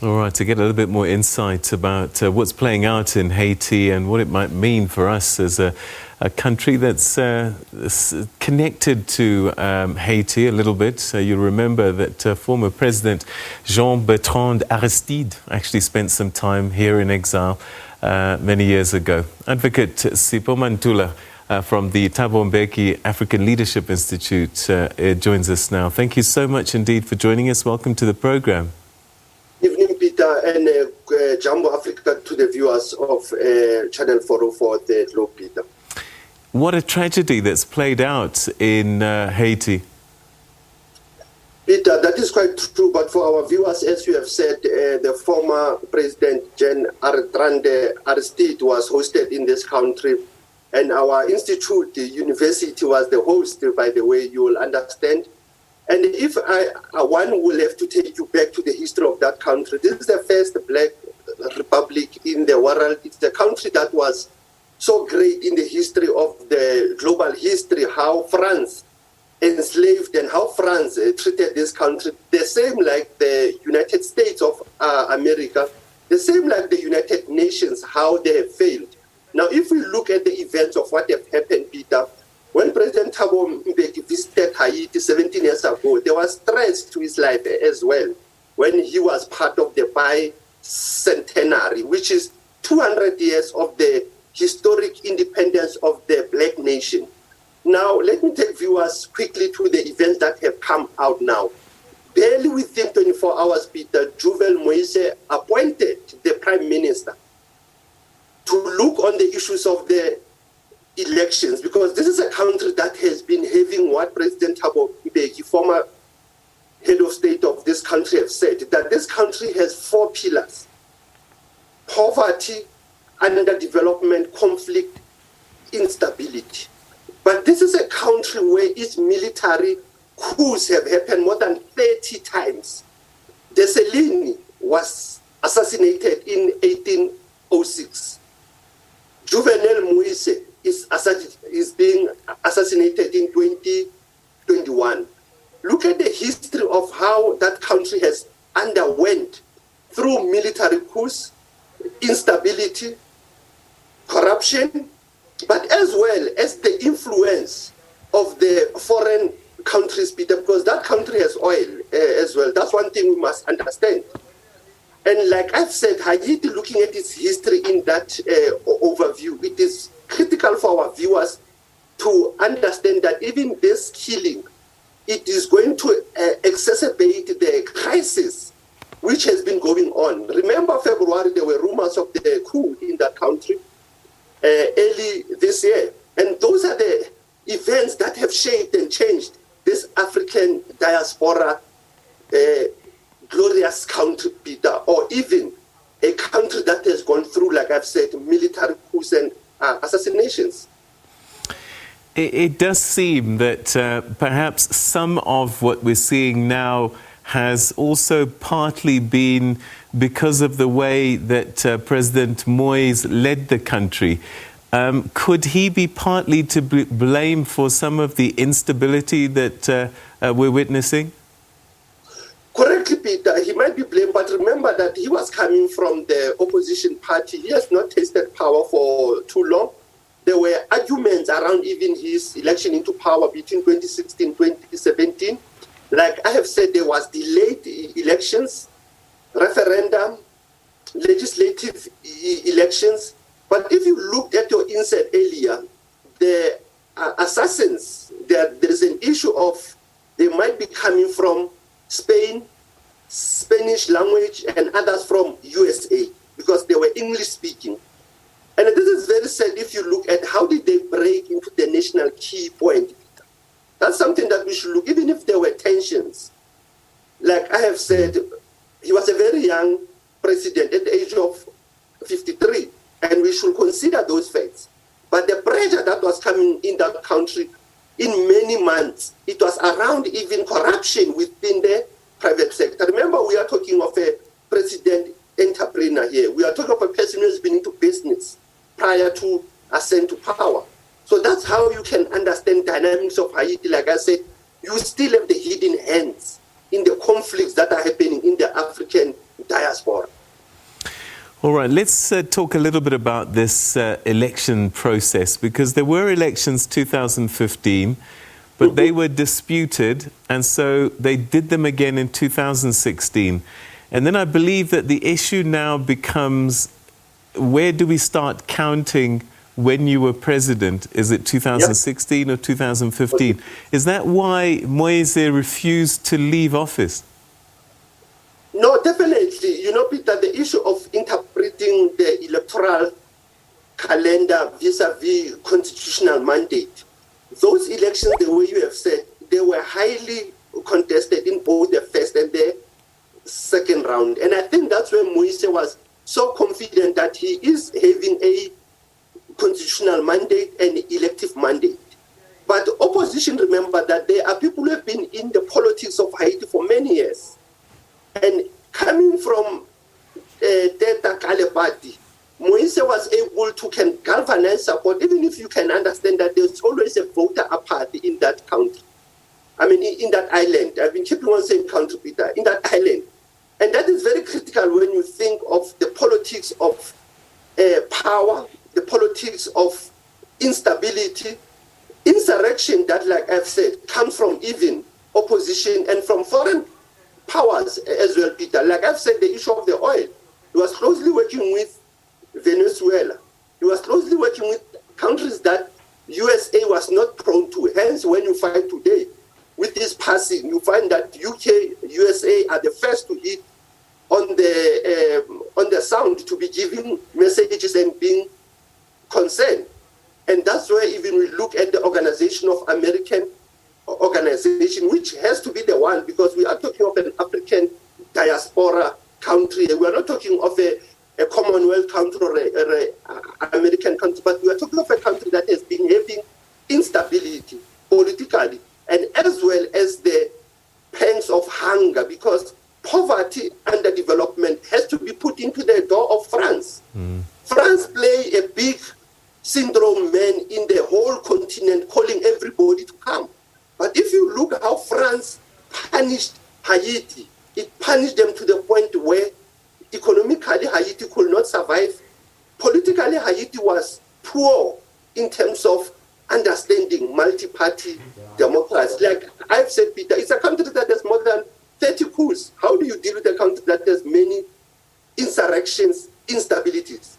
All right, to get a little bit more insight about what's playing out in Haiti and what it might mean for us as a country that's connected to Haiti a little bit. You'll remember that former President Jean-Bertrand Aristide actually spent some time here in exile many years ago. Advocate Sipho Mantula from the Thabo Mbeki African Leadership Institute joins us now. Thank you so much indeed for joining us. Welcome to the program. Evening, Peter, and Jumbo Africa to the viewers of Channel 404, the Globe, Peter. What a tragedy that's played out in Haiti. Peter, that is quite true, but for our viewers, as you have said, the former President Jean-Bertrand Aristide was hosted in this country, and our institute, the university, was the host, by the way, you will understand. And if one will have to take you back to the history of that country, this is the first black republic in the world. It's the country that was so great in the history of the global history, how France enslaved and how France treated this country, the same like the United States of America, the same like the United Nations, how they have failed. Now, if we look at the events of what have happened, Peter, when President Thabo Mbeki visited Haiti 17 years ago, there was threats to his life as well when he was part of the bicentenary, which is 200 years of the historic independence of the black nation. Now, let me take viewers quickly to the events that have come out now. Barely within 24 hours, Peter, Jovenel Moise appointed the Prime Minister to look on the issues of the elections, because this is a country that has been having what President Thabo Mbeki, former head of state of this country, have said, that this country has 4 pillars: poverty, underdevelopment, conflict, instability. But this is a country where its military coups have happened more than 30 times. Dessalines was assassinated in 1806. Jovenel Moise is being assassinated in 2021. Look at the history of how that country has underwent through military coups, instability, corruption, but as well as the influence of the foreign countries, Peter, because that country has oil as well. That's one thing we must understand. And like I've said, Haiti, looking at its history in that overview, it is critical for our viewers to understand that even this killing, it is going to exacerbate the crisis which has been going on. Remember February, there were rumors of the coup in that country early this year. And those are the events that have shaped and changed this African diaspora glorious country, Peter, or even a country that has gone through, like I've said, military coups and assassinations. It does seem that perhaps some of what we're seeing now has also partly been because of the way that President Moise led the country. Could he be partly to blame for some of the instability that we're witnessing? Correctly, Peter, he might be blamed, but remember that he was coming from the opposition party. He has not tasted power for too long. There were arguments around even his election into power between 2016 and 2017. Like I have said, there was delayed elections, referendum, legislative elections. But if you looked at your insert earlier, the assassins, there is an issue of they might be coming from Spain, Spanish language, and others from USA, because they were English speaking. And this is very sad if you look at how did they break into the national key point. That's something that we should look, even if there were tensions. Like I have said, he was a very young president at the age of 53, and we should consider those facts. But the pressure that was coming in that country in many months, it was around even corruption within the private sector. Remember, we are talking of a president entrepreneur here. We are talking of a person who has been into business prior to ascent to power. So that's how you can understand dynamics of Haiti. Like I said, you still have the hidden hands in the conflicts that are happening in the African diaspora. All right, let's talk a little bit about this election process, because there were elections 2015, but they were disputed, and so they did them again in 2016. And then I believe that the issue now becomes, where do we start counting when you were president? Is it 2016 or 2015? Is that why Moise refused to leave office? No, definitely. You know, Peter, the issue of interpreting the electoral calendar vis-a-vis constitutional mandate, those elections, the way you have said, they were highly contested in both the first and the second round. And I think that's where Moise was so confident that he is having a constitutional mandate and elective mandate. But opposition, remember that there are people who have been in the politics of Haiti for many years. And coming from Teta Kale party, Moise was able to galvanize support, even if you can understand that there's always a voter apathy in that country. I mean, in that island. I've been keeping on saying country, Peter, in that island. And that is very critical when you think of the politics of power, the politics of instability, insurrection that, like I've said, comes from even opposition and from foreign powers as well, Peter. Like I've said, the issue of the oil. He was closely working with Venezuela. He was closely working with countries that USA was not prone to. Hence, when you find today, with this passing, you find that UK, USA are the first to hit on the sound to be giving messages and being concerned. And that's where even we look at the Organization of American Organization, which has to be the one, because we are talking of an African diaspora country. We are not talking of a Commonwealth country or a American country, but we are talking of a country that has been having instability politically, and as well as the pangs of hunger, because poverty and development has to be put into the door of France. France play a big syndrome man in the whole continent, calling everybody to come. But if you look how France punished Haiti, it punished them to the point where economically Haiti could not survive. Politically, Haiti was poor in terms of understanding multi-party democracy. Like I've said, Peter, it's a country that has more than 30 coups. How do you deal with a country that has many insurrections, instabilities?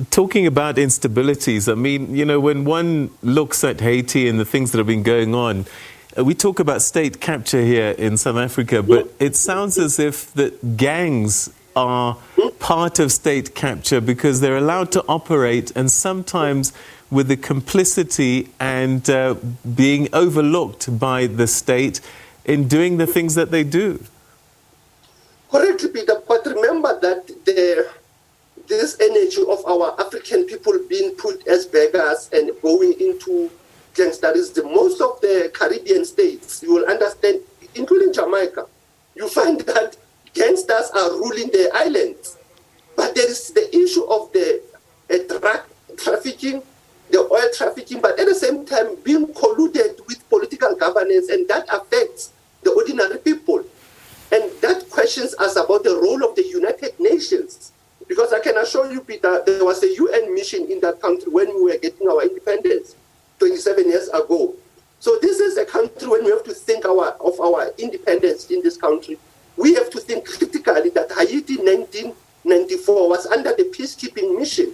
Talking about instabilities, I mean, you know, when one looks at Haiti and the things that have been going on, we talk about state capture here in South Africa, but it sounds as if that gangs are part of state capture because they're allowed to operate, and sometimes with the complicity and being overlooked by the state in doing the things that they do. Correct, Peter, but remember that this energy of our African people being put as beggars and going into gangsterism, most of the Caribbean states, you will understand, including Jamaica, you find that gangsters are ruling the islands. But there is the issue of the drug trafficking, the oil trafficking, but at the same time being colluded with political governance, and that affects the ordinary people. And that questions us about the role of the United Nations. Because I can assure you, Peter, there was a UN mission in that country when we were getting our independence 27 years ago. So this is a country when we have to think of our independence in this country. We have to think critically that Haiti 1994 was under the peacekeeping mission.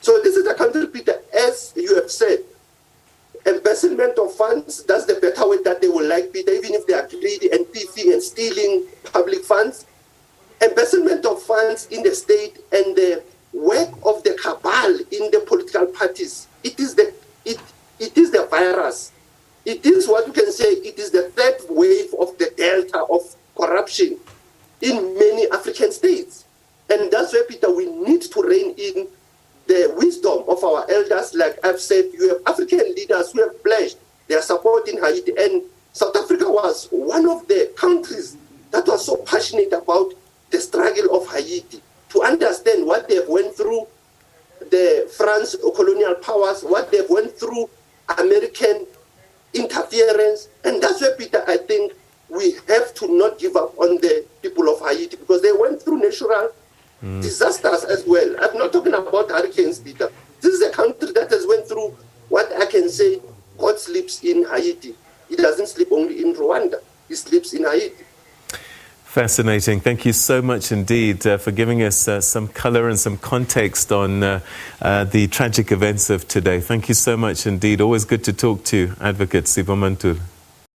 So this is a country, Peter, as you have said, embezzlement of funds, that's the better way that they will like, Peter, even if they are greedy and thieving and stealing public funds. Embezzlement of funds in the state and the work of the cabal in the political parties. It is the virus. It is what you can say, it is the third wave of the delta of corruption in many African states. And that's where, Peter, we need to rein in the wisdom of our elders. Like I've said, you have African leaders who have pledged their support in Haiti. And South Africa was one of the countries that was so passionate about the struggle of Haiti, to understand what they've went through, the France colonial powers, what they've went through, American interference. And that's where, Peter, I think we have to not give up on the people of Haiti because they went through natural disasters as well. I'm not talking about hurricanes, Peter. This is a country that has went through what I can say God sleeps in Haiti. He doesn't sleep only in Rwanda. He sleeps in Haiti. Fascinating. Thank you so much indeed for giving us some color and some context on the tragic events of today. Thank you so much indeed. Always good to talk to you, Advocate Sipho Mantula.